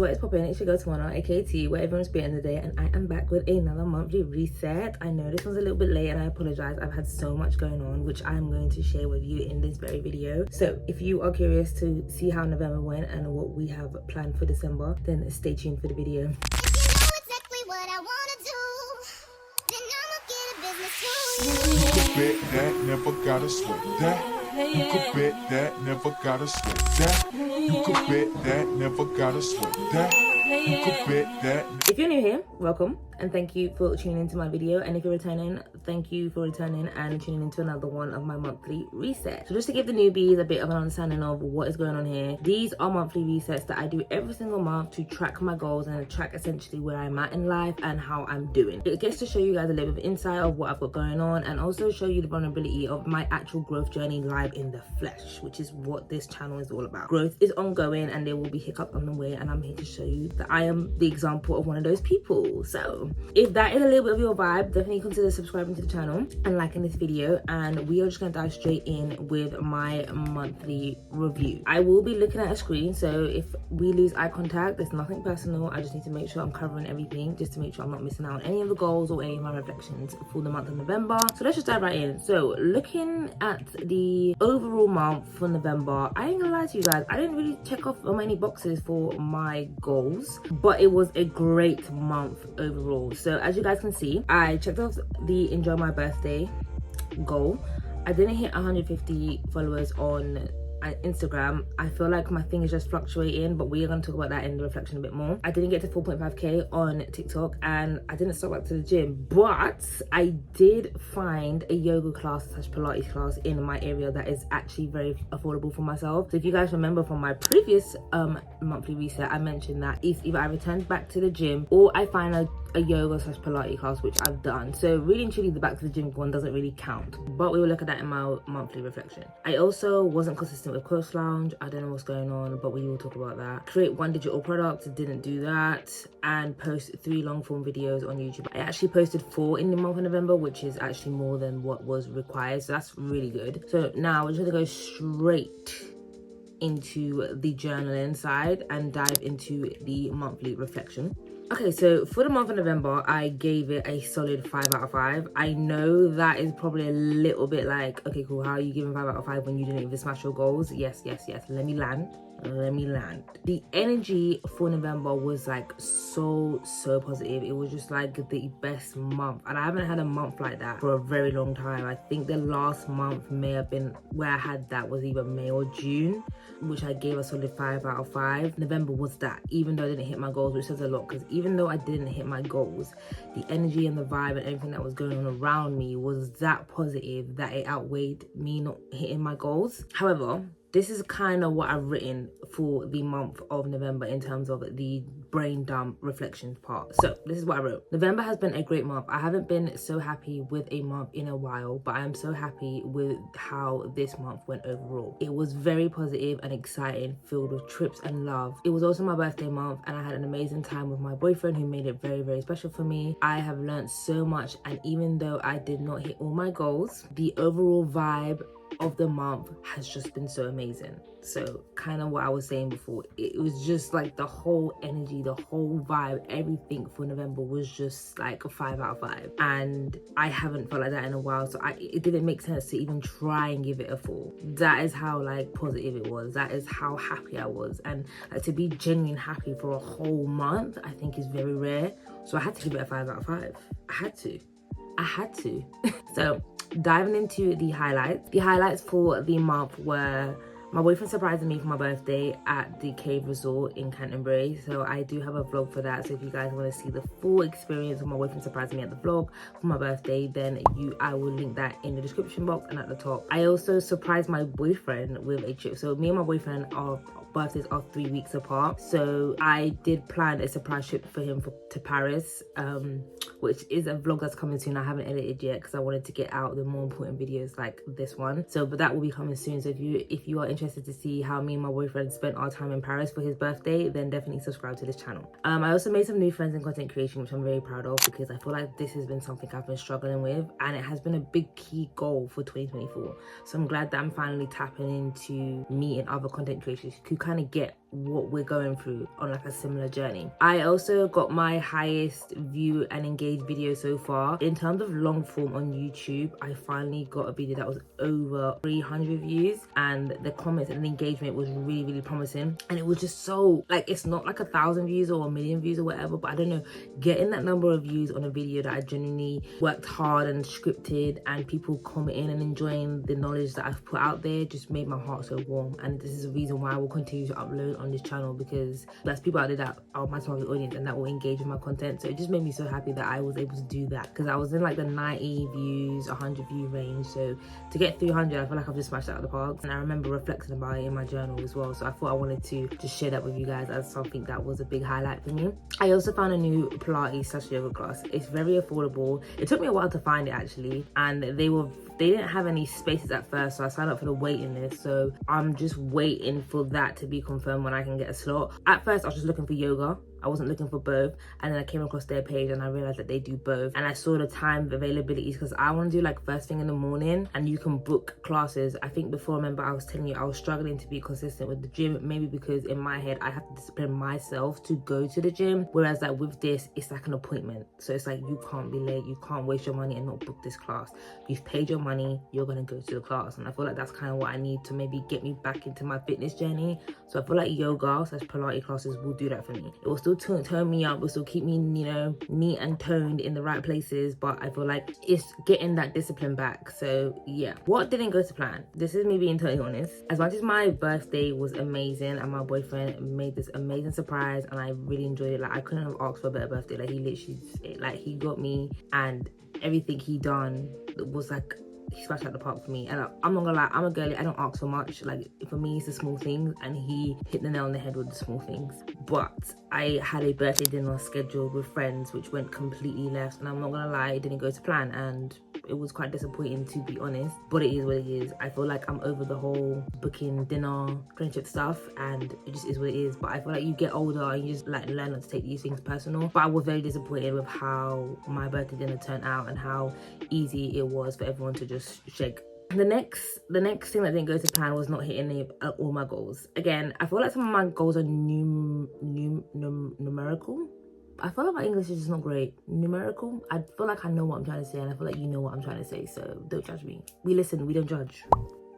What is poppin'? It's your girl Tawana, aka T, where everyone's spending the day, and I am back with another monthly reset. I know this one's a little bit late and I apologize. I've had so much going on, which I'm going to share with you in this very video. So if you are curious to see how November went and what we have planned for December, then stay tuned for the video. You could bet that, never gotta sweat that. You could bet that, never gotta sweat that. You could bet that, never gotta sweat that. You could bet that. If you're new here, welcome and thank you for tuning into my video, and if you're returning, thank you for returning and tuning into another one of my monthly resets. So just to give the newbies a bit of an understanding of what is going on here, these are monthly resets that I do every single month to track my goals and track essentially where I'm at in life and how I'm doing. It gets to show you guys a little bit of insight of what I've got going on, and also show you the vulnerability of my actual growth journey live in the flesh, which is what this channel is all about. Growth is ongoing and there will be hiccups on the way, and I'm here to show you that I am the example of one of those people. So if that is a little bit of your vibe, definitely consider subscribing to the channel and liking this video, and we are just gonna dive straight in with my monthly review. I will be looking at a screen, so if we lose eye contact, there's nothing personal. I just need to make sure I'm covering everything, just to make sure I'm not missing out on any of the goals or any of my reflections for the month of November. So let's just dive right in. So looking at the overall month for November, I ain't gonna lie to you guys, I didn't really check off many boxes for my goals, but it was a great month overall. So as you guys can see, I checked off the enjoy my birthday goal. I didn't hit 150 followers on Instagram. I feel like my thing is just fluctuating, but we are going to talk about that in the reflection a bit more. I didn't get to 4.5k on TikTok, and I didn't stop back to the gym, but I did find a yoga class / Pilates class in my area that is actually very affordable for myself. So if you guys remember from my previous monthly reset, I mentioned that if either I returned back to the gym or I find a yoga / Pilates class, which I've done. So really and truly the back to the gym one doesn't really count, but we will look at that in my monthly reflection. I also wasn't consistent with Coach Lounge. I don't know what's going on, but we will talk about that. Create one digital product, didn't do that, and post 3 long form videos on YouTube. I actually posted 4 in the month of November, which is actually more than what was required, so that's really good. So now we're just gonna go straight into the journaling side and dive into the monthly reflection. Okay, so for the month of November, I gave it a solid 5 out of 5. I know that is probably a little bit like, okay, cool, how are you giving 5 out of 5 when you didn't even smash your goals? Yes. Let me land. The energy for November was like so positive. It was just like the best month, and I haven't had a month like that for a very long time. I think the last month may have been where I had that was either May or June, which I gave a solid 5 out of 5. November was that, even though I didn't hit my goals, which says a lot, because even though I didn't hit my goals, the energy and the vibe and everything that was going on around me was that positive that it outweighed me not hitting my goals. However, this is kind of what I've written for the month of November in terms of the brain dump reflections part. So this is what I wrote. November has been a great month. I haven't been so happy with a month in a while, but I am so happy with how this month went overall. It was very positive and exciting, filled with trips and love. It was also my birthday month, and I had an amazing time with my boyfriend, who made it very special for me. I have learned so much, and even though I did not hit all my goals, the overall vibe of the month has just been so amazing. So kind of what I was saying before, it was just like the whole energy, the whole vibe, everything for November was just like a 5 out of 5, and I haven't felt like that in a while, so it didn't make sense to even try and give it a 4. That is how like positive it was. That is how happy I was, and to be genuinely happy for a whole month I think is very rare, so I had to give it a 5 out of 5. I had to So diving into the highlights for the month were my boyfriend surprising me for my birthday at the Cave Resort in Canterbury. So I do have a vlog for that, so if you guys want to see the full experience of my boyfriend surprising me at the vlog for my birthday, then I will link that in the description box and at the top. I also surprised my boyfriend with a trip. So me and my boyfriend, our birthdays are 3 weeks apart, so I did plan a surprise trip for him to Paris, which is a vlog that's coming soon. I haven't edited yet because I wanted to get out the more important videos like this one. So but that will be coming soon. So if you are interested to see how me and my boyfriend spent our time in Paris for his birthday, then definitely subscribe to this channel. I also made some new friends in content creation, which I'm very proud of, because I feel like this has been something I've been struggling with, and it has been a big key goal for 2024. So I'm glad that I'm finally tapping into meeting other content creators who kind of get what we're going through on like a similar journey. I also got my highest view and engaged video so far. In terms of long form on YouTube, I finally got a video that was over 300 views, and the comments and the engagement was really promising. And it was just so like, it's not like 1,000 views or 1,000,000 views or whatever, but I don't know, getting that number of views on a video that I genuinely worked hard and scripted, and people commenting and enjoying the knowledge that I've put out there, just made my heart so warm. And this is the reason why I will continue to upload on this channel, because there's people out there that are my target audience and that will engage with my content. So it just made me so happy that I was able to do that, because I was in like the 90 views, 100 view range. So to get 300, I feel like I've just smashed it out of the park. And I remember reflecting about it in my journal as well, so I thought I wanted to just share that with you guys as something that was a big highlight for me. I also found a new Pilates / yoga class. It's very affordable. It took me a while to find it actually, and they didn't have any spaces at first, so I signed up for the waiting list. So I'm just waiting for that to be confirmed when I can get a slot. At first I was just looking for yoga, I wasn't looking for both, and then I came across their page and I realized that they do both, and I saw the time availabilities, because I want to do like first thing in the morning, and you can book classes. I think before, remember I was telling you I was struggling to be consistent with the gym, maybe because in my head I have to discipline myself to go to the gym, whereas like with this it's like an appointment. So it's like, you can't be late, you can't waste your money and not book this class. You've paid your money, you're gonna go to the class. And I feel like that's kind of what I need to maybe get me back into my fitness journey. So I feel like yoga / Pilates classes will do that for me. It will still turn me up, will still keep me, you know, neat and toned in the right places, but I feel like it's getting that discipline back. So yeah, what didn't go to plan? This is me being totally honest. As much as my birthday was amazing and my boyfriend made this amazing surprise and I really enjoyed it, like I couldn't have asked for a better birthday. Like he literally, like he got me, and everything he done was like, he smashed out the park for me. And I'm not gonna lie, I'm a girly, I don't ask for much. Like for me it's the small things, and he hit the nail on the head with the small things. But I had a birthday dinner scheduled with friends which went completely left, and I'm not gonna lie, it didn't go to plan, and it was quite disappointing to be honest, but it is what it is. I feel like I'm over the whole booking dinner friendship stuff, and it just is what it is. But I feel like you get older and you just like learn not to take these things personal. But I was very disappointed with how my birthday dinner turned out and how easy it was for everyone to just shake. The next thing that didn't go to plan was not hitting all my goals. Again, I feel like some of my goals are numerical. I feel like my English is just not great. Numerical. I feel like I know what I'm trying to say, and I feel like you know what I'm trying to say, so don't judge me. We listen, we don't judge.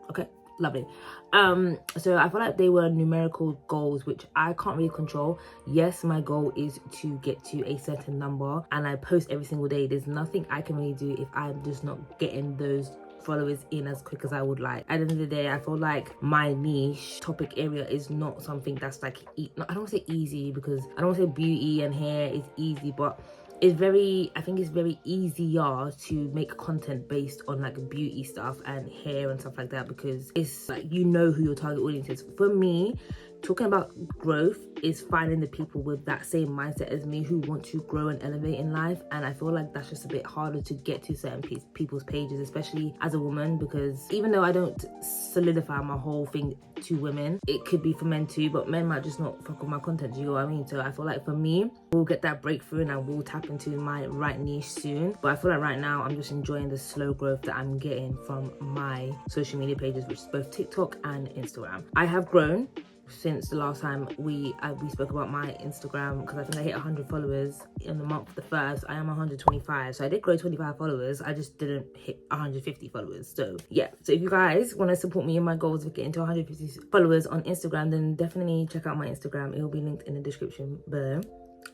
Okay, lovely. So I feel like they were numerical goals which I can't really control. Yes, my goal is to get to a certain number, and I post every single day. There's nothing I can really do if I'm just not getting those followers in as quick as I would like. At the end of the day, I feel like my niche topic area is not something that's like, I don't want to say easy, because I don't want to say beauty and hair is easy, but it's very, I think it's very easier to make content based on like beauty stuff and hair and stuff like that, because it's like, you know who your target audience is. For me, talking about growth is finding the people with that same mindset as me who want to grow and elevate in life, and I feel like that's just a bit harder to get to certain people's pages, especially as a woman, because even though I don't solidify my whole thing to women, it could be for men too, but men might just not fuck with my content, do you know what I mean? So I feel like for me, we'll get that breakthrough and I will tap into my right niche soon. But I feel like right now I'm just enjoying the slow growth that I'm getting from my social media pages, which is both TikTok and Instagram. I have grown since the last time we spoke about my Instagram, because I think I hit 100 followers in the month the first. I am 125, so I did grow 25 followers. I just didn't hit 150 followers. So yeah, so if you guys want to support me in my goals of getting to 150 followers on Instagram, then definitely check out my Instagram. It will be linked in the description below,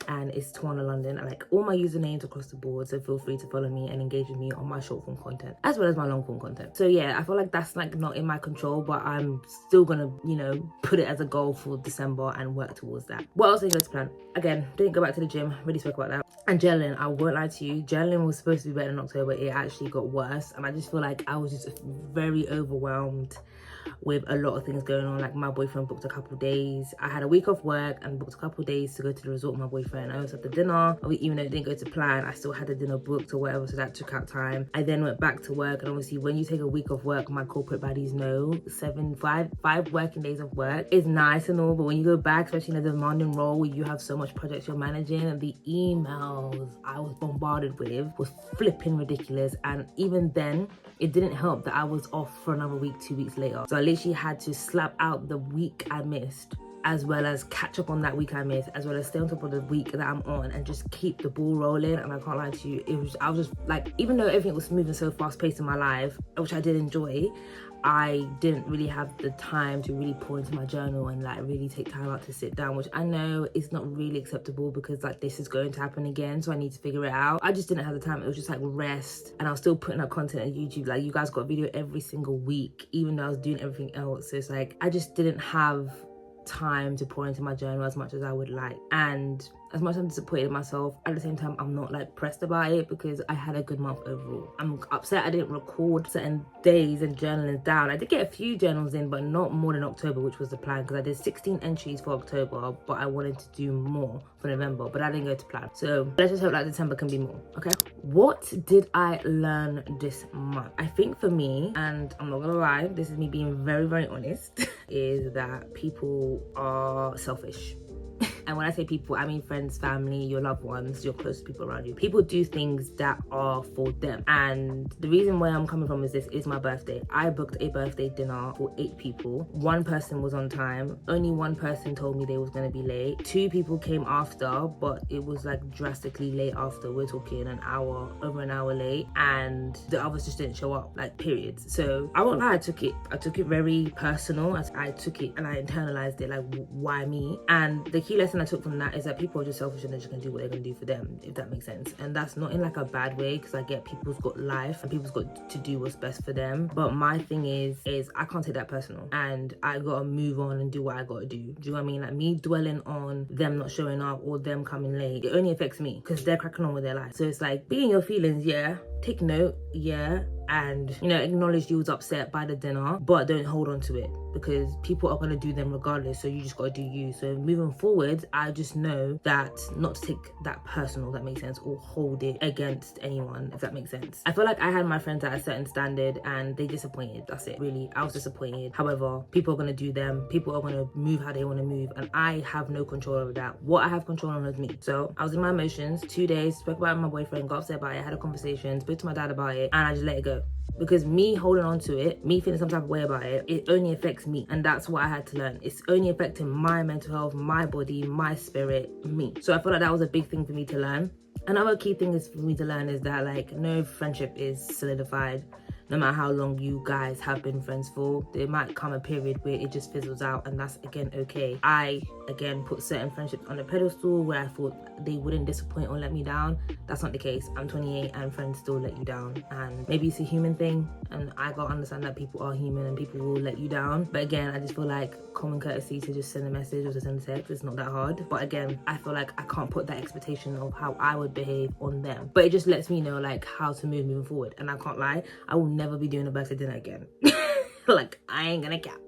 and it's Tawana London. I like all my usernames across the board, so feel free to follow me and engage with me on my short form content as well as my long form content. So yeah, I feel like that's like not in my control, but I'm still gonna, you know, put it as a goal for December and work towards that. What else didn't go to plan? Again, didn't go back to the gym, really spoke about that. And journaling, I won't lie to you, journaling was supposed to be better in October. It actually got worse, and I just feel like I was just very overwhelmed with a lot of things going on. Like my boyfriend booked a couple days. I had a week off work and booked a couple days to go to the resort with my boyfriend. I also had the dinner, even though it didn't go to plan, I still had the dinner booked or whatever, so that took out time. I then went back to work, and obviously when you take a week off work, my corporate buddies know, 5 working days of work is nice and all, but when you go back, especially in a demanding role where you have so much projects you're managing, and the emails I was bombarded with was flipping ridiculous. And even then, it didn't help that I was off for another week 2 weeks later. So I literally had to slap out the week I missed as well as catch up on that week I missed, as well as stay on top of the week that I'm on, and just keep the ball rolling. And I can't lie to you, I was just like, even though everything was smooth and so fast paced in my life, which I did enjoy, I didn't really have the time to really pour into my journal and like really take time out to sit down, which I know is not really acceptable because like this is going to happen again, so I need to figure it out. I just didn't have the time. It was just like rest, and I was still putting up content on YouTube. Like, you guys got a video every single week, even though I was doing everything else. So it's like I just didn't have time to pour into my journal as much as I would like. And as much as I'm disappointed in myself, at the same time I'm not like pressed about it because I had a good month overall. I'm upset I didn't record certain days and journaling down. I did get a few journals in, but not more than October, which was the plan, because I did 16 entries for October, but I wanted to do more for November, but I didn't go to plan. So let's just hope that December can be more. Okay, what did I learn this month? I think for me, and I'm not gonna lie, this is me being very, very honest, is that people are selfish. And when I say people, I mean friends, family, your loved ones, your close people around you. People do things that are for them. And the reason where I'm coming from is this is my birthday. I booked a birthday dinner for 8 people. 1 person was on time. Only 1 person told me they was going to be late. 2 people came after, but it was like drastically late after. We're talking over an hour late. And the others just didn't show up, like, period. So I won't lie, I took it very personal. I took it and I internalized it, like, why me? And the key lesson I took from that is that people are just selfish and they're just gonna do what they're gonna do for them, if that makes sense. And that's not in like a bad way, because I get people's got life and people's got to do what's best for them. But my thing is I can't take that personal, and I gotta move on and do what I gotta do. Do you know what I mean? Like, me dwelling on them not showing up or them coming late, it only affects me because they're cracking on with their life. So it's like, be in your feelings, yeah, take note, yeah, and, you know, acknowledge you was upset by the dinner, but don't hold on to it, because people are going to do them regardless. So you just got to do you. So moving forward, I just know that not to take that personal, that makes sense, or hold it against anyone, if that makes sense. I feel like I had my friends at a certain standard and they disappointed. That's it, really. I was disappointed. However, people are going to do them. People are going to move how they want to move, and I have no control over that. What I have control on is me. So I was in my emotions 2 days, spoke about it with my boyfriend, got upset about it, had a conversation, spoke to my dad about it, and I just let it go. Because me holding on to it, me feeling some type of way about it, it only affects me. And that's what I had to learn. It's only affecting my mental health, my body, my spirit, me. So I feel like that was a big thing for me to learn. Another key thing is for me to learn is that, like, no friendship is solidified. No matter how long you guys have been friends for, there might come a period where it just fizzles out, and that's again okay. I again put certain friendships on a pedestal where I thought they wouldn't disappoint or let me down. That's not the case. I'm 28 and friends still let you down, and maybe it's a human thing, and I gotta understand that people are human and people will let you down. But again, I just feel like common courtesy to just send a message or to send a text, it's not that hard. But again, I feel like I can't put that expectation of how I would behave on them, but it just lets me know like how to move moving forward. And I can't lie, I will never be doing a birthday dinner again. Like, I ain't gonna cap.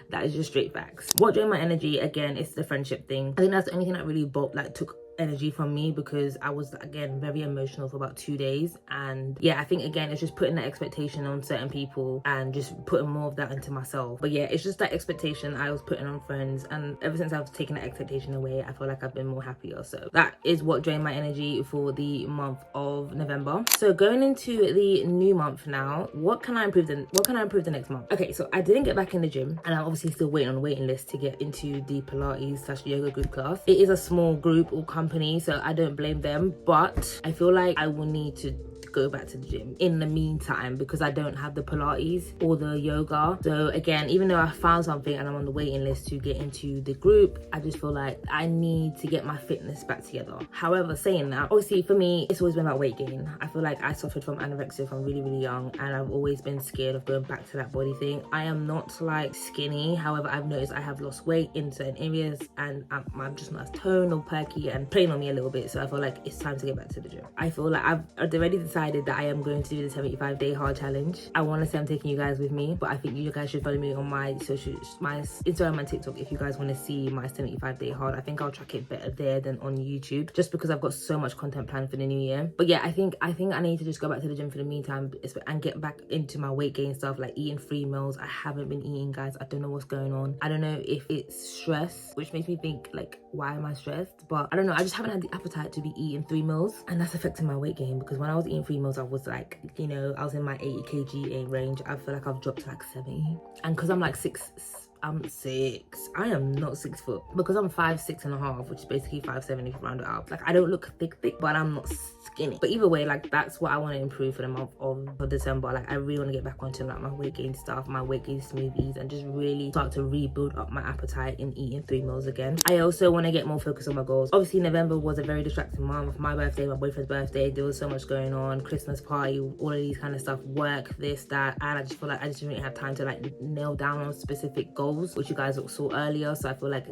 That is just straight facts. What drained my energy, again, it's the friendship thing. I think that's the only thing that really took energy from me, because I was, again, very emotional for about 2 days. And yeah, I think again, it's just putting that expectation on certain people and just putting more of that into myself. But yeah, it's just that expectation I was putting on friends, and ever since I've taken that expectation away, I feel like I've been more happier. So that is what drained my energy for the month of November. So going into the new month now, what can I improve the next month? Okay, so I didn't get back in the gym, and I'm obviously still waiting on the waiting list to get into the Pilates / yoga group class. It is a small group or company, so I don't blame them, but I feel like I will need to go back to the gym in the meantime, because I don't have the Pilates or the yoga. So again, even though I found something and I'm on the waiting list to get into the group, I just feel like I need to get my fitness back together. However, saying that, obviously for me, it's always been about weight gain. I feel like I suffered from anorexia from really, really young, and I've always been scared of going back to that body thing. I am not like skinny, however, I've noticed I have lost weight in certain areas, and I'm just not as toned or perky and playing on me a little bit. So I feel like it's time to get back to the gym. I feel like I've already decided that I am going to do the 75-day hard challenge. I want to say I'm taking you guys with me, but I think you guys should follow me on my Instagram and TikTok if you guys want to see my 75-day hard. I think I'll track it better there than on YouTube, just because I've got so much content planned for the new year. But yeah, I think I need to just go back to the gym for the meantime and get back into my weight gain stuff, like eating 3 meals. I haven't been eating, guys. I don't know what's going on. I don't know if it's stress, which makes me think like, why am I stressed? But I don't know, I just haven't had the appetite to be eating 3 meals, and that's affecting my weight gain, because when I was eating 3 meals, I was like, you know, I was in my 80 kg range. I feel like I've dropped to like 70, and because I'm like I'm 6. I am not 6 foot because I'm 5'6.5", which is basically 5'7" if you round it up. Like, I don't look thick, but I'm not skinny. But either way, like, that's what I want to improve for the month of December. Like, I really want to get back onto like my weight gain stuff, my weight gain smoothies, and just really start to rebuild up my appetite in eating 3 meals again. I also want to get more focused on my goals. Obviously, November was a very distracting month. My birthday, my boyfriend's birthday, there was so much going on, Christmas party, all of these kind of stuff, work, this, that, and I just feel like I just didn't really have time to like nail down on specific goals, which you guys saw earlier. So I feel like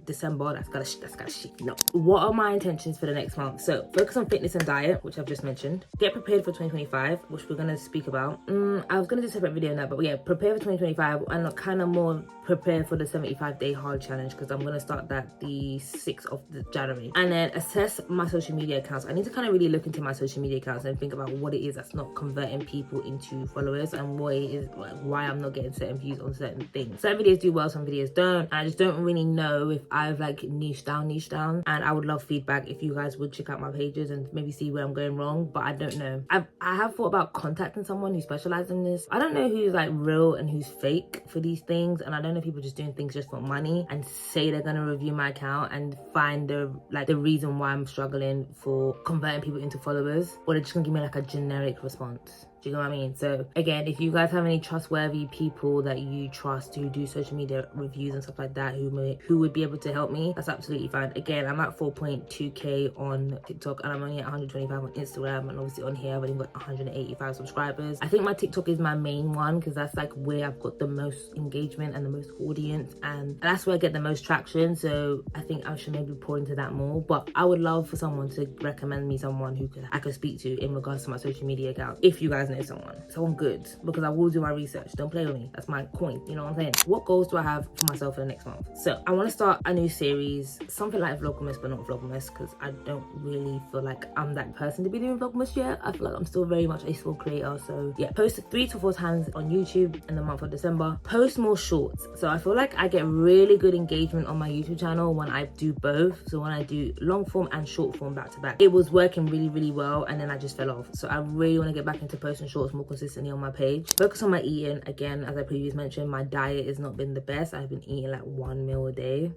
December, that's gotta shit. No. What are my intentions for the next month? So focus on fitness and diet, which I've just mentioned. Get prepared for 2025, which we're gonna speak about. I was gonna do a separate video on that, but yeah, prepare for 2025 and kind of more prepare for the 75-day hard challenge, because I'm gonna start that the 6th of January. And then assess my social media accounts. I need to kind of really look into my social media accounts and think about what it is that's not converting people into followers, and what it is, like, why I'm not getting certain views on certain things. Some videos do well, some videos don't, and I just don't really know if I've like niched down, and I would love feedback if you guys would check out my pages and maybe see where I'm going wrong, but I don't know. I have thought about contacting someone who specializes in this. I don't know who's like real and who's fake for these things, and I don't know if people just doing things just for money and say they're gonna review my account and find the reason why I'm struggling for converting people into followers, or they're just gonna give me like a generic response. Do you know what I mean? So again, if you guys have any trustworthy people that you trust who do social media reviews and stuff like that, who would be able to help me, that's absolutely fine. Again, I'm at 4.2k on TikTok, and I'm only at 125 on Instagram, and obviously on here I've only got 185 subscribers. I think my TikTok is my main one because that's like where I've got the most engagement and the most audience, and that's where I get the most traction. So I think I should maybe pour into that more. But I would love for someone to recommend me someone who I could speak to in regards to my social media account. If you guys know someone good, because I will do my research. Don't play with me. That's my coin. You know what I'm saying? What goals do I have for myself for the next month? So I want to start a new series, something like Vlogmas, but not Vlogmas, because I don't really feel like I'm that person to be doing Vlogmas yet. I feel like I'm still very much a small creator. So yeah, post 3 to 4 times on YouTube in the month of December. Post more shorts. So I feel like I get really good engagement on my YouTube channel when I do both. So when I do long form and short form back to back, it was working really, really well, and then I just fell off. So I really want to get back into posting shorts more consistently on my page. Focus on my eating. Again, as I previously mentioned, my diet has not been the best. I've been eating like 1 meal a day,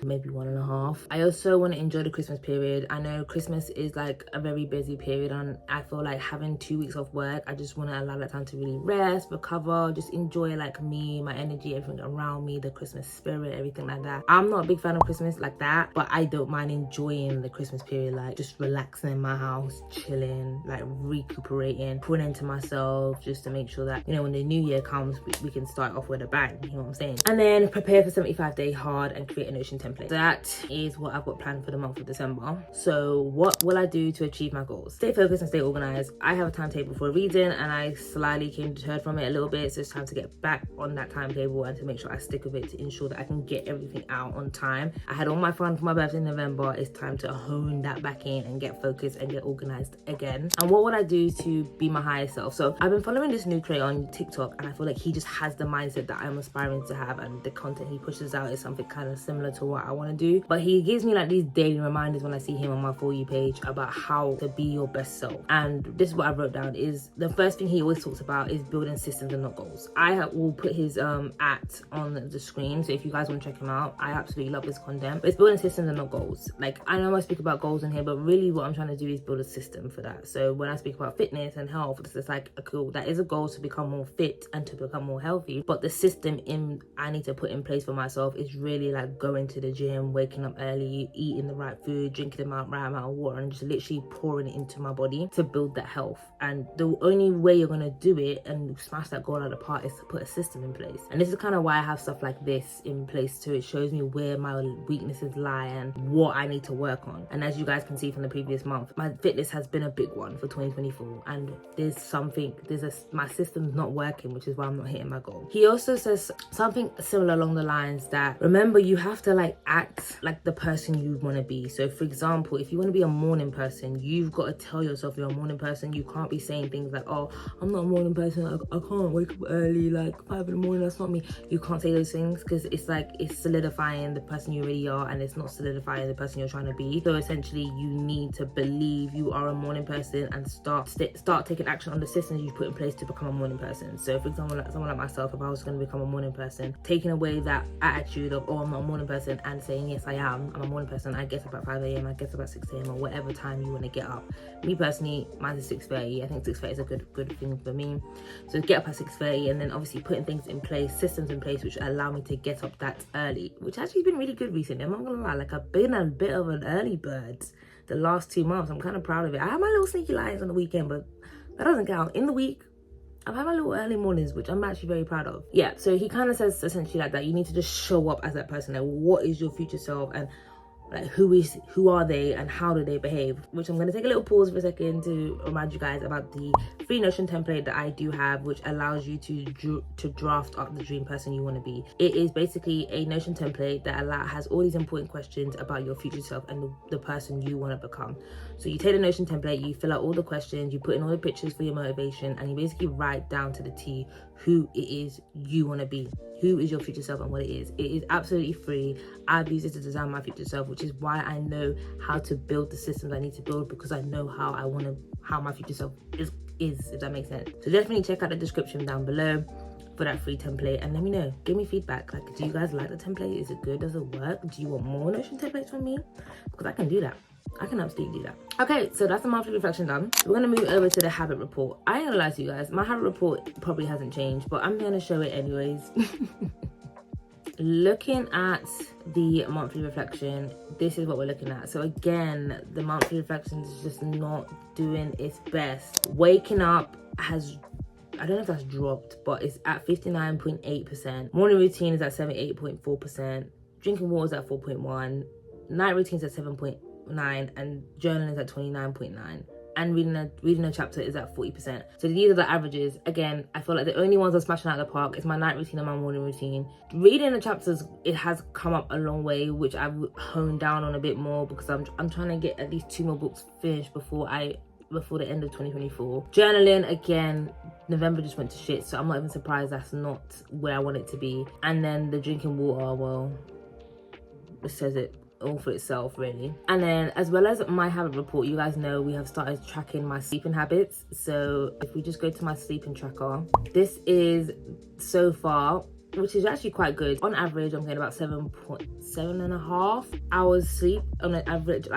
maybe 1.5. I also want to enjoy the Christmas period. I know Christmas is like a very busy period, and I feel like having 2 weeks off work, I just want to allow that time to really rest, recover, just enjoy like me, my energy, everything around me, the Christmas spirit, everything like that. I'm not a big fan of Christmas like that, but I don't mind enjoying the Christmas period, like just relaxing in my house, chilling, like recuperating, putting into myself, just to make sure that, you know, when the new year comes, we can start off with a bang, you know what I'm saying? And then prepare for 75-day hard and create an ocean template. That is what I've got planned for the month of December. So what will I do to achieve my goals? Stay focused and stay organized. I have a timetable for a reason, and I slightly came deterred from it a little bit, so it's time to get back on that timetable and to make sure I stick with it, to ensure that I can get everything out on time. I had all my fun for my birthday in November. It's time to hone that back in and get focused and get organized again. And what would I do to be my highest self? So I've been following this new creator on TikTok, and I feel like he just has the mindset that I'm aspiring to have, and the content he pushes out is something kind of similar to what I want to do. But he gives me like these daily reminders when I see him on my For You page about how to be your best self. And this is what I wrote down: is the first thing he always talks about is building systems and not goals. I will put his at on the screen, so if you guys want to check him out, I absolutely love his content. But it's building systems and not goals. Like, I know I speak about goals in here, but really what I'm trying to do is build a system for that. So when I speak about fitness and health, it's just like, cool, that is a goal to become more fit and to become more healthy, but the system I need to put in place for myself is really like going to the gym, waking up early, eating the right food, drinking the right amount of water, and just literally pouring it into my body to build that health. And the only way you're gonna do it and smash that goal out of the park is to put a system in place. And this is kind of why I have stuff like this in place too. It shows me where my weaknesses lie and what I need to work on. And as you guys can see from the previous month, my fitness has been a big one for 2024, and my system's not working, which is why I'm not hitting my goal. He also says something similar along the lines that, remember, you have to like act like the person you want to be. So for example, if you want to be a morning person, you've got to tell yourself you're a morning person. You can't be saying things like, oh, I'm not a morning person, I can't wake up early, like 5 in the morning, that's not me. You can't say those things, because it's like, it's solidifying the person you really are, and it's not solidifying the person you're trying to be. So essentially, you need to believe you are a morning person and start taking action on the systems you put in place to become a morning person. So for example, like someone like myself, if I was going to become a morning person, taking away that attitude of, oh, I'm not a morning person, and saying, yes, I'm a morning person. I get up at 5 a.m, I get up at 6 a.m, or whatever time you want to get up. Me personally, mine is 6:30. I think 6:30 is a good thing for me. So get up at 6:30, and then obviously putting things in place, systems in place, which allow me to get up that early, which actually has been really good recently. I'm not gonna lie, like I've been a bit of an early bird the last 2 months. I'm kind of proud of it. I have my little sneaky lies on the weekend, but that doesn't count. In the week, I've had my little early mornings, which I'm actually very proud of. Yeah, so he kind of says essentially like that you need to just show up as that person. Like, what is your future self, and like who are they, and how do they behave? Which I'm going to take a little pause for a second to remind you guys about the free Notion template that I do have, which allows you to draft up the dream person you want to be. It is basically a Notion template that has all these important questions about your future self and the person you want to become. So you take the Notion template, you fill out all the questions, you put in all the pictures for your motivation, and you basically write down to the T who it is you want to be. Who is your future self and what it is. It is absolutely free. I've used it to design my future self, which is why I know how to build the systems I need to build, because I know how my future self is, if that makes sense. So definitely check out the description down below for that free template, and let me know. Give me feedback. Like, do you guys like the template? Is it good? Does it work? Do you want more Notion templates from me? Because I can do that. I can absolutely do that. Okay, so that's the monthly reflection done. We're gonna move over to the habit report. I ain't gonna lie to you guys, my habit report probably hasn't changed, but I'm gonna show it anyways. Looking at the monthly reflection, this is what we're looking at. So again, the monthly reflection is just not doing its best. Waking up has, I don't know if that's dropped, but it's at 59.8%. Morning routine is at 78.4%. Drinking water is at 4.1. Night routine is at 7.9, and journaling is at 29.9. And reading a chapter is at 40%. So these are the averages. Again, I feel like the only ones I'm smashing out of the park is my night routine and my morning routine. Reading the chapters, it has come up a long way, which I've honed down on a bit more, because I'm trying to get at least 2 more books finished before the end of 2024. Journaling, again, November just went to shit, so I'm not even surprised that's not where I want it to be. And then the drinking water, well, it says it all for itself, really. And then, as well as my habit report, you guys know we have started tracking my sleeping habits. So if we just go to my sleeping tracker, this is so far, which is actually quite good. On average, I'm getting about 7.5 hours sleep on an average,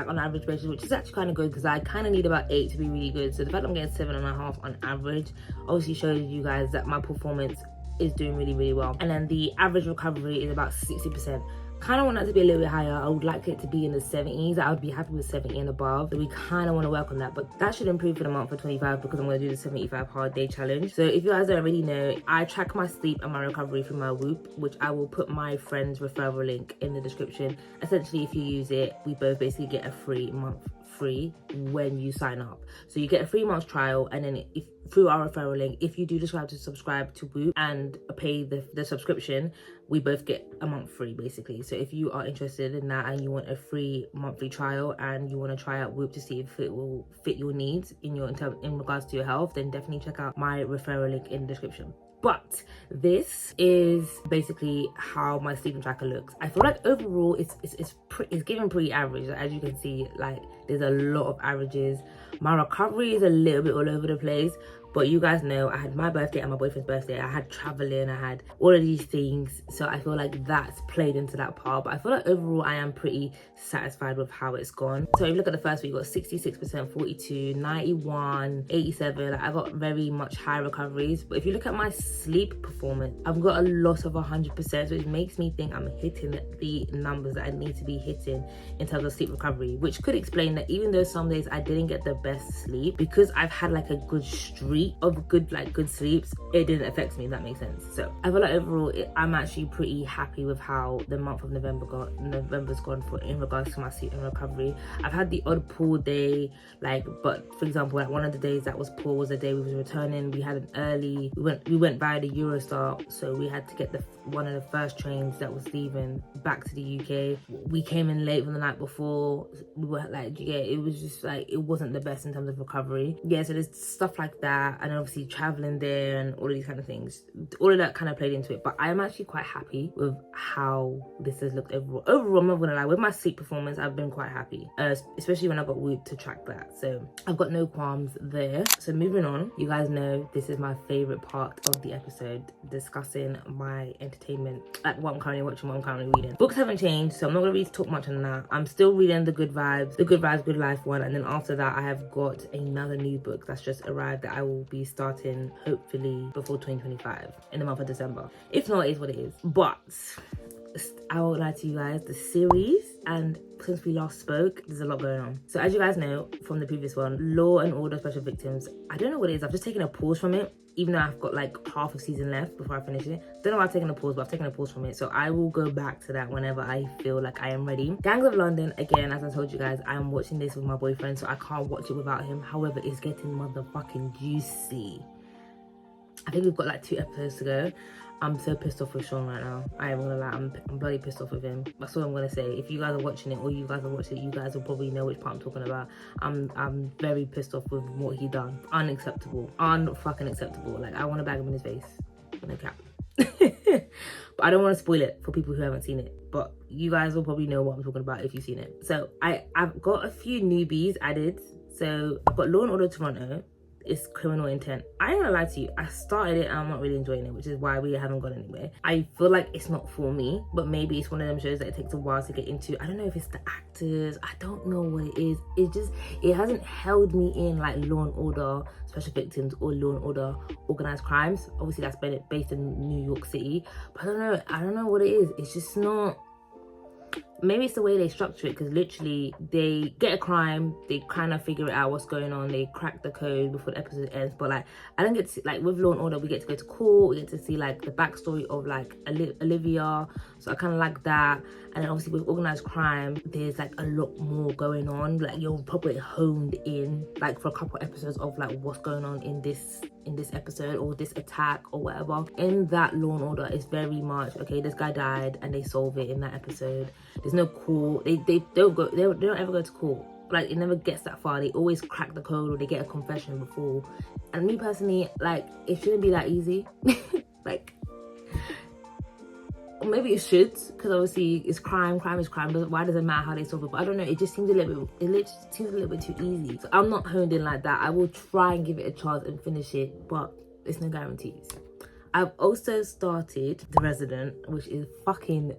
basis, which is actually kind of good, because I kind of need about 8 to be really good. So the fact that I'm getting 7.5 on average obviously shows you guys that my performance is doing really, really well. And then the average recovery is about 60%. Kind of want that to be a little bit higher. I would like it to be in the 70s. I would be happy with 70 and above. So we kind of want to work on that, but that should improve for the month for 25, because I'm going to do the 75 hard day challenge. So if you guys don't already know, I track my sleep and my recovery through my Whoop, which I will put my friend's referral link in the description. Essentially, if you use it, we both basically get a free month free when you sign up. So you get a 3 month trial, and then if through our referral link, if you do decide to subscribe to Whoop and pay the subscription, we both get a month free, basically. So if you are interested in that and you want a free monthly trial and you want to try out Whoop to see if it will fit your needs in regards to your health, then definitely check out my referral link in the description. But this is basically how my sleeping tracker looks. I feel like overall it's giving pretty average. As you can see, like, there's a lot of averages. My recovery is a little bit all over the place, but you guys know I had my birthday and my boyfriend's birthday. I had traveling, I had all of these things, so I feel like that's played into that part. But I feel like overall I am pretty satisfied with how it's gone. So if you look at the first week, we got 66%, 42, 91, 87. Like, I got very much high recoveries. But if you look at my sleep performance, I've got a lot of 100%, so it makes me think I'm hitting the numbers that I need to be hitting in terms of sleep recovery, which could explain that even though some days I didn't get the best sleep, because I've had like a good streak week of good sleeps, it didn't affect me, if that makes sense. So I feel like overall I'm actually pretty happy with how the month of November's gone for in regards to my sleep and recovery. I've had the odd poor day, but for example, one of the days that was poor was the day we was returning. We had an early, we went via the Eurostar, so we had to get one of the first trains that was leaving back to the UK. We came in late from the night before. We were it was just it wasn't the best in terms of recovery. Yeah, so there's stuff like that, and obviously traveling there and all of these kind of things, all of that kind of played into it. But I'm actually quite happy with how this has looked overall. I'm not gonna lie, with my sleep performance I've been quite happy, especially when I got Whoop to track that, so I've got no qualms there. So moving on, you guys know this is my favorite part of the episode, discussing my entertainment, what I'm currently watching, what I'm currently reading. Books haven't changed, so I'm not gonna really talk much on that. I'm still reading the Good Vibes, Good Life one, and then after that I have got another new book that's just arrived that I will be starting hopefully before 2025 in the month of December. If not, it is what it is. But I won't lie to you guys, the series, and since we last spoke, there's a lot going on. So as you guys know from the previous one, Law and Order Special Victims, I don't know what it is, I've just taken a pause from it, even though I've got half a season left before I finish it. Don't know why I've taken a pause, but I've taken a pause from it, so I will go back to that whenever I feel like I am ready. Gangs of London, again, as I told you guys, I'm watching this with my boyfriend, so I can't watch it without him. However, it's getting motherfucking juicy. I think we've got 2 episodes to go. I'm so pissed off with Sean right now. I am gonna lie, I'm bloody pissed off with him. That's all I'm gonna say. If you guys are watching it, or you guys are watching it, you guys will probably know which part I'm talking about. I'm very pissed off with what he done. Unacceptable. Unfucking acceptable. I want to bag him in his face. No cap. But I don't want to spoil it for people who haven't seen it. But you guys will probably know what I'm talking about if you've seen it. So I've got a few newbies added. So I've got Law and Order Toronto. It's Criminal Intent. I ain't gonna lie to you, I started it and I'm not really enjoying it, which is why we haven't gone anywhere. I feel like it's not for me, but maybe it's one of them shows that it takes a while to get into. I don't know if it's the actors, I don't know what it is. It hasn't held me in like Law and Order Special Victims or Law and Order Organized Crimes. Obviously that's based in New York City, but I don't know what it is. It's just not. Maybe it's the way they structure it, because literally they get a crime, they kind of figure it out what's going on, they crack the code before the episode ends. But I don't get to, with Law and Order, we get to go to court, we get to see the backstory of Olivia, so I kind of like that. And then obviously with Organized Crime, there's a lot more going on. You're probably honed in for a couple episodes of what's going on in this episode, or this attack or whatever. In that Law and Order, it's very much okay, this guy died and they solve it in that episode. There's no court. They don't ever go to court. It never gets that far. They always crack the code or they get a confession before. And me personally, it shouldn't be that easy. Maybe it should, because obviously it's crime is crime. Why does it matter how they solve it? But I don't know, it just seems a little bit too easy. So I'm not honed in like that. I will try and give it a chance and finish it, but it's no guarantees. I've also started The Resident, which is fucking...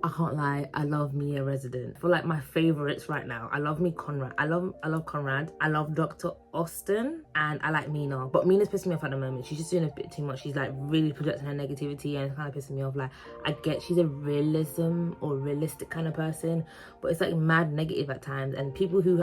I can't lie, I love me a Resident. For my favorites right now, I love me Conrad. I love Conrad. I love Dr. Austin, and I like Mina. But Mina's pissing me off at the moment. She's just doing a bit too much. She's really projecting her negativity, and it's kind of pissing me off. I get she's a realistic kind of person, but it's mad negative at times. And people who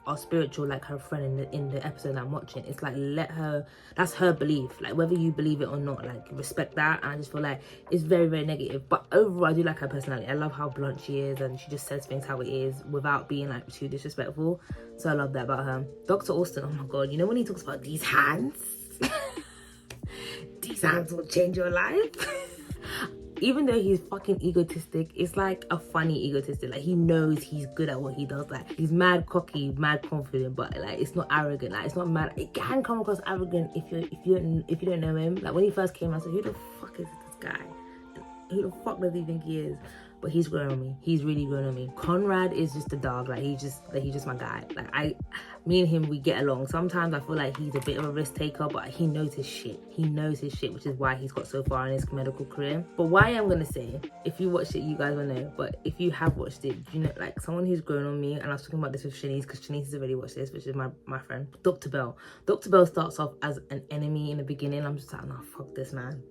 are spiritual, like her friend in the episode I'm watching, it's let her. That's her belief. Whether you believe it or not, respect that. And I just feel it's very, very negative. But overall, I do like her personality. I love how blunt she is, and she just says things how it is without being too disrespectful. So I love that about her. Dr. Austin, oh my god, you know when he talks about these hands? These hands will change your life. Even though he's fucking egotistic, it's a funny egotistic. He knows he's good at what he does. He's mad cocky, mad confident, but it's not arrogant. It's not mad. It can come across arrogant if you don't know him. When he first came, I said, who the fuck is this guy? Who the fuck does he think he is? But he's grown on me. He's really grown on me. Conrad is just a dog. He's just my guy. Me and him, we get along. Sometimes I feel he's a bit of a risk taker, but he knows his shit. He knows his shit, which is why he's got so far in his medical career. But why I'm gonna say, if you watched it, you guys will know. But if you have watched it, you know, someone who's grown on me, and I was talking about this with Shanice, because Shanice has already watched this, which is my friend, Dr. Bell. Dr. Bell starts off as an enemy in the beginning. I'm just nah, fuck this man.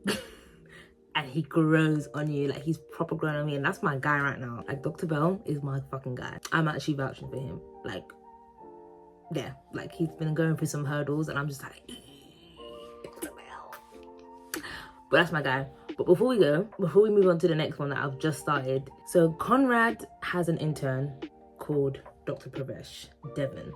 And he grows on you, he's proper grown on me, and that's my guy right now. Dr. Bell is my fucking guy. I'm actually vouching for him. yeah, like he's been going through some hurdles, and I'm just like, but that's my guy. But before we move on to the next one that I've just started, so Conrad has an intern called Dr. Pravesh, Devon.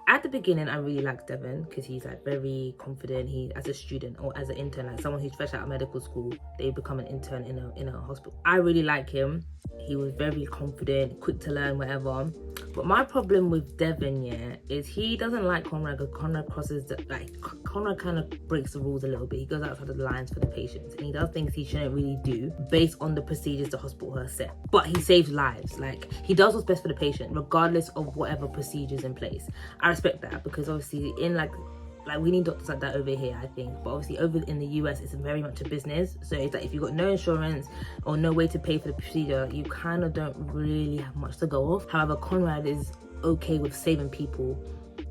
At the beginning, I really liked Devon because he's like very confident. He, as a student or as an intern, like someone who's fresh out of medical school, they become an intern in a hospital. I really like him. He was very confident, quick to learn, whatever. But my problem with Devon, yeah, is he doesn't like Conrad because Conrad Conrad kind of breaks the rules a little bit. He goes outside of the lines for the patients, and he does things he shouldn't really do based on the procedures the hospital has set. But he saves lives. Like, he does what's best for the patient, regardless of whatever procedures in place. I respect that, because obviously in like we need doctors like that over here, I think. But obviously over in the US, it's very much a business. So it's like if you've got no insurance or no way to pay for the procedure, you kind of don't really have much to go off. However, Conrad is okay with saving people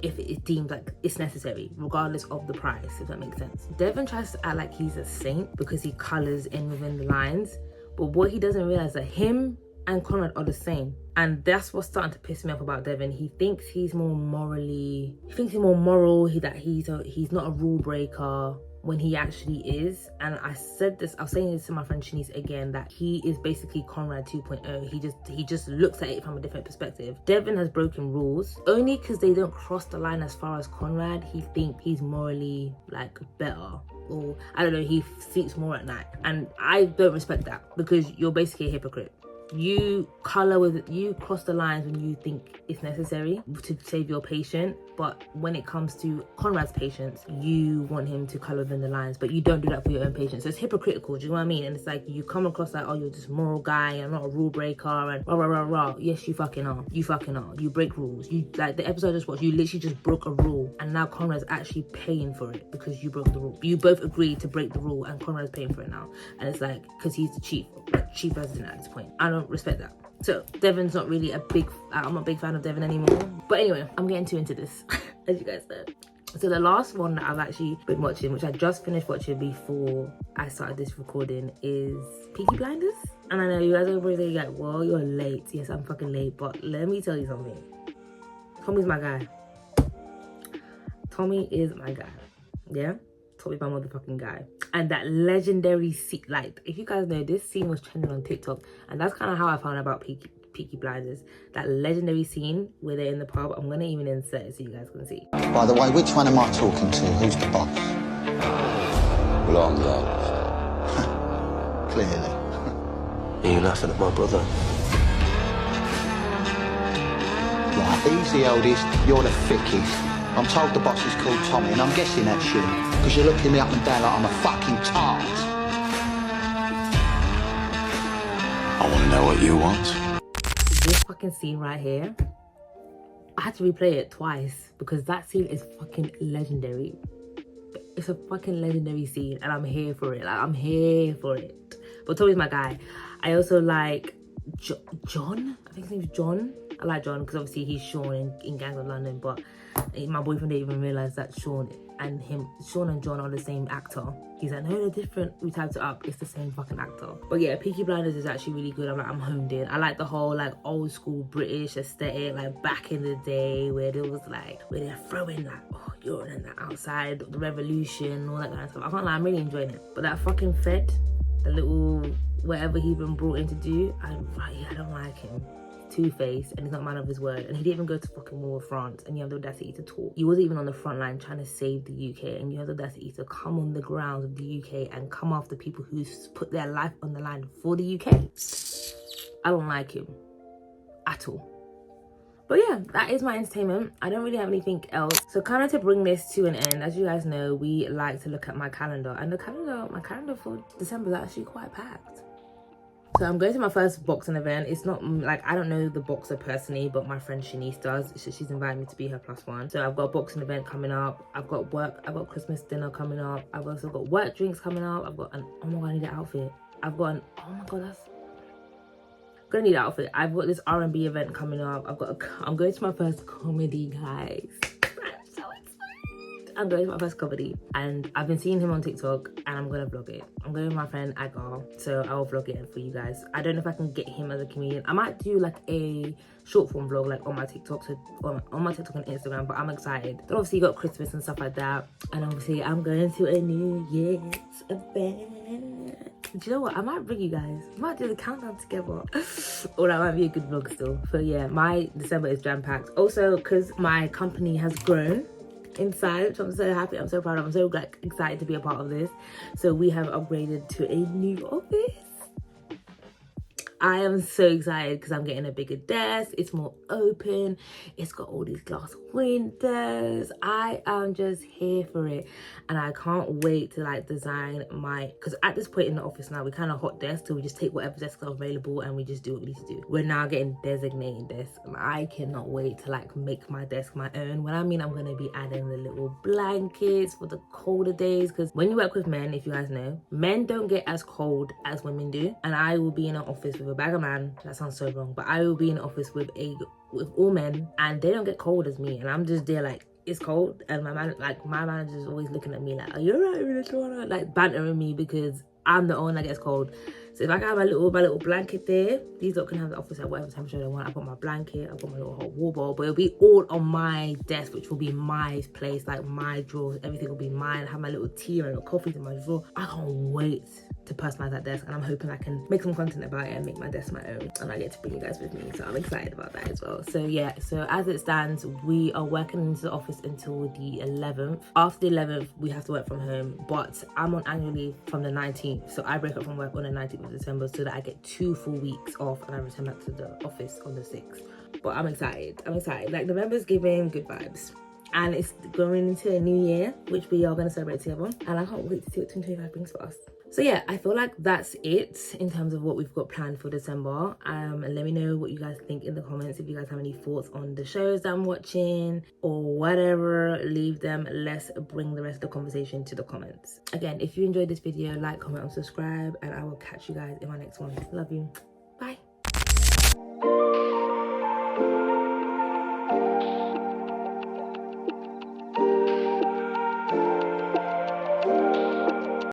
if it is deemed like it's necessary, regardless of the price, if that makes sense. Devon tries to act like he's a saint because he colors in within the lines. But what he doesn't realize is that him and Conrad are the same. And that's what's starting to piss me off about Devon. He thinks he's more moral, that he's not a rule breaker when he actually is. And I was saying this to my friend Shanice again, that he is basically Conrad 2.0. He just looks at it from a different perspective. Devon has broken rules only because they don't cross the line as far as Conrad. He thinks he's morally like better, or I don't know, he sleeps more at night. And I don't respect that, because you're basically a hypocrite. You cross the lines when you think it's necessary to save your patient, but when it comes to Conrad's patients, you want him to color within the lines, but you don't do that for your own patients. So it's hypocritical, do you know what I mean? And it's like you come across like, oh, you're just a moral guy, you're not a rule breaker, and rah rah rah rah. Yes, you fucking are. You break rules. You, like the episode I just watched, you literally just broke a rule, and now Conrad's actually paying for it because you broke the rule. You both agreed to break the rule, and Conrad's paying for it now. And it's like, because he's the chief resident at this point. I don't respect that. So Devon's not really I'm not a big fan of Devon anymore. But anyway, I'm getting too into this, as you guys know. So the last one that I've actually been watching, which I just finished watching before I started this recording, is Peaky Blinders. And I know you guys are probably like, well, you're late. Yes, I'm fucking late, but let me tell you something. Tommy's my guy. Tommy is my guy. Yeah? Tommy's my motherfucking guy. And that legendary scene, like, if you guys know, this scene was trending on TikTok, and that's kind of how I found out about Peaky Blinders. That legendary scene where they're in the pub. I'm gonna even insert it so you guys can see. By the way, which one am I talking to? Who's the boss? Well, I'm the oldest. Clearly. Are you laughing at my brother? Right, he's the oldest, you're the thickest. I'm told the boss is called Tommy, and I'm guessing that's you, because you're looking me up and down like I'm a fucking tart. I want to know what you want. This fucking scene right here, I had to replay it twice because that scene is fucking legendary. It's a fucking legendary scene, and I'm here for it. Like, I'm here for it. But Tommy's my guy. I also like John. I think his name's John. I like John because obviously he's Sean in Gangs of London, but my boyfriend didn't even realize that Sean and John are the same actor. He's like, no, they're different. We typed it up. It's the same fucking actor. But yeah, Peaky Blinders is actually really good. I'm honed in. I like the whole like old school British aesthetic, like back in the day where there was like, where they're throwing like, oh, you're in the outside, the revolution, all that kind of stuff. I can't lie, I'm really enjoying it. But that fucking Fed, the little whatever he's been brought in to do, I don't like him. Two-Faced, and he's not a man of his word, and he didn't even go to fucking war with France, and you have the audacity to talk. He wasn't even on the front line trying to save the UK, and you have the audacity to come on the grounds of the UK and come after people who put their life on the line for the UK. I don't like him at all. But yeah, that is my entertainment. I don't really have anything else. So kind of to bring this to an end, as you guys know, we like to look at my calendar, and my calendar for December is actually quite packed. So I'm going to my first boxing event. It's not like, I don't know the boxer personally, but my friend Shanice does. So she's invited me to be her +1. So I've got a boxing event coming up. I've got work. I've got Christmas dinner coming up. I've also got work drinks coming up. I've got oh my God, I need an outfit. I've got oh my God, gonna need an outfit. I've got this R&B event coming up. I'm going to my first comedy, guys. I'm so excited. I'm going to my first comedy, and I've been seeing him on TikTok, and I'm gonna vlog it. I'm going with my friend Agar, so I'll vlog it for you guys. I don't know if I can get him as a comedian. I might do like a short form vlog like on my TikTok, so on my TikTok and Instagram, but I'm excited. Then obviously you got Christmas and stuff like that, and obviously I'm going to a New Year's event. Do you know what? I might bring you guys. I might do the countdown together. Or that might be a good vlog still. So yeah, my December is jam-packed. Also, because my company has grown inside, which I'm so happy, I'm so proud of. I'm so like excited to be a part of this. So we have upgraded to a new office. I am so excited because I'm getting a bigger desk. It's more open. It's got all these glass windows. I am just here for it, and I can't wait to like design my, because at this point in the office now we kind of hot desk, so we just take whatever desks are available and we just do what we need to do. We're now getting designated desks, and I cannot wait to like make my desk my own. When I mean I'm going to be adding the little blankets for the colder days, because when you work with men, if you guys know, men don't get as cold as women do. And I will be in an office with a bag of man, that sounds so wrong, but I will be in an office with all men, and they don't get cold as me, and I'm just there like, it's cold, and my manager's always looking at me like, are you alright with this one? Like bantering me because I'm the one that gets cold. So if I can have my little blanket there, these lot can have the office at whatever temperature they want. I've got my blanket, I've got my little hot water bottle, but it'll be all on my desk, which will be my place, like my drawers, everything will be mine. I have my little tea and my little coffee in my drawer. I can't wait to personalize that desk, and I'm hoping I can make some content about it and make my desk my own, and I get to bring you guys with me, so I'm excited about that as well. So yeah, so as it stands, we are working into the office until the 11th. After the 11th, we have to work from home, but I'm on annual leave from the 19th, so I break up from work on the 19th of December so that I get 2 full weeks off, and I return back to the office on the 6th. But I'm excited. Like, November's giving good vibes, and it's going into a new year, which we are going to celebrate together, and I can't wait to see what 2025 brings for us. So yeah, I feel like that's it in terms of what we've got planned for December. And let me know what you guys think in the comments. If you guys have any thoughts on the shows that I'm watching or whatever, leave them. Let's bring the rest of the conversation to the comments. Again, if you enjoyed this video, like, comment, and subscribe, and I will catch you guys in my next one. Love you.